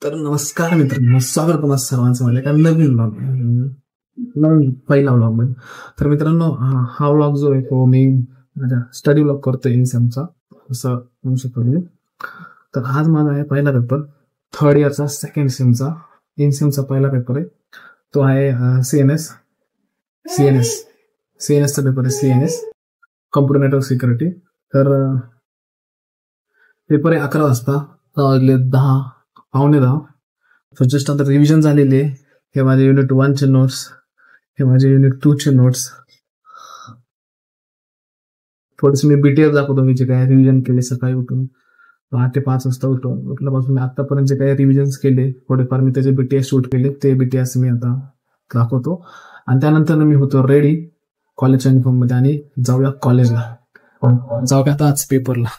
तर नमस्कार मित्रांनो, स्वागत आहे तुम्हा सर्वांचं माझ्या एका नवीन ब्लॉग नवीन पहिला ब्लॉग मध्ये. तर मित्रांनो, हा ब्लॉग जो आहे तो मी माझ्या स्टडी ब्लॉग करतोय इनसेमचा, असं म्हणू शकतो मी. तर आज माझा आहे पहिला पेपर, थर्ड इयरचा सेकंड सेमचा इनसेमचा पहिला पेपर आहे. तो आहे सीएनएसचा पेपर आहे, सीएनएस कम्प्युटर नेटवर्क सिक्युरिटी. तर पेपर आहे 11 वाजता, वाजले 10 पावणे 10. तर जस्ट आता रिव्हिजन झालेली आहे. हे माझे युनिट 1चे नोट्स, हे माझे युनिट 2चे नोट्स. थोडेसे मी बीटीएस दाखवतो, मी जे काय रिव्हिजन केले सकाळी उठून 8 ते 5 वाजता उठल्यापासून मी आतापर्यंत जे काही रिव्हिजन्स केले थोडेफार, मी त्याचे बीटीएस शूट केले, ते बीटीएस मी आता दाखवतो. आणि त्यानंतर मी होतो रेडी कॉलेजच्या युनिफॉर्म मध्ये आणि जाऊया कॉलेजला, जाऊया आता आज पेपरला.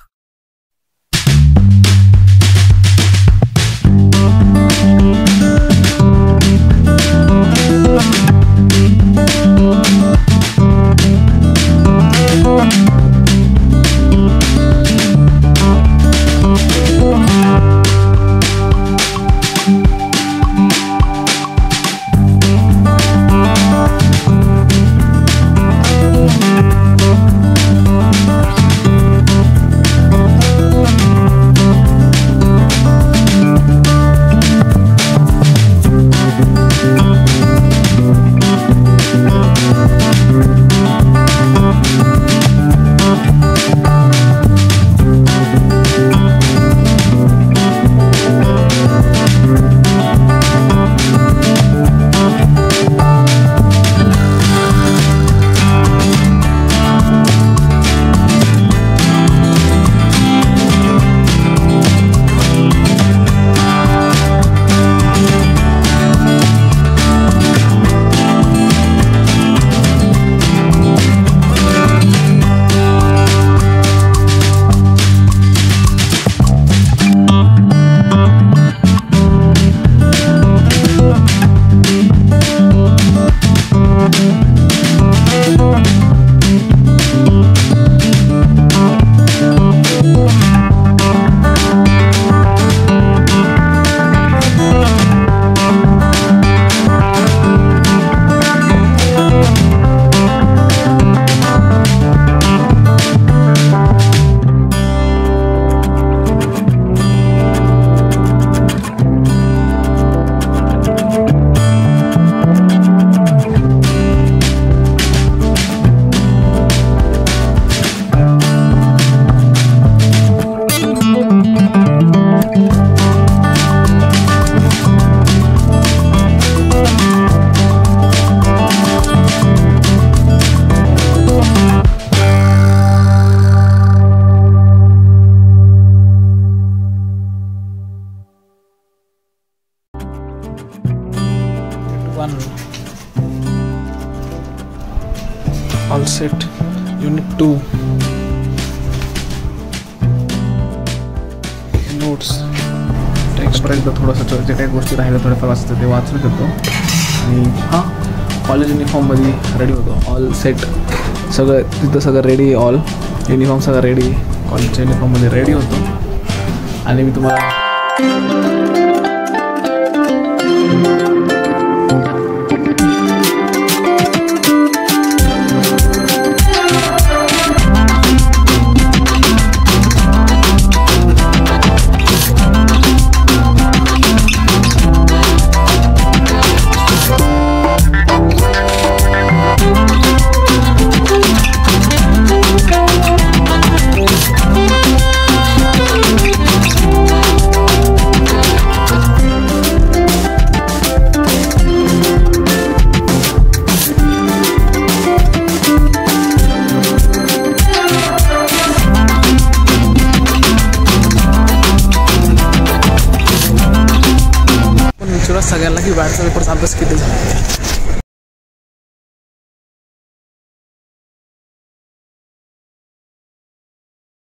All set. Unit 2 notes. टेक्स्टपर्यंत थोडंसं जे काही गोष्टी राहिल्या थोड्याफार वाचतं ते वाचून घेतो आणि कॉलेज युनिफॉर्ममध्ये रेडी होतो. ऑल सेट, सगळं तिथं सगळं रेडी, ऑल युनिफॉर्म सगळं रेडी, कॉलेजच्या युनिफॉर्ममध्ये रेडी होतो. आणि मी तुम्हाला सगळ्यांना की बाहेरचा पेपरचा अभ्यास किती झाला.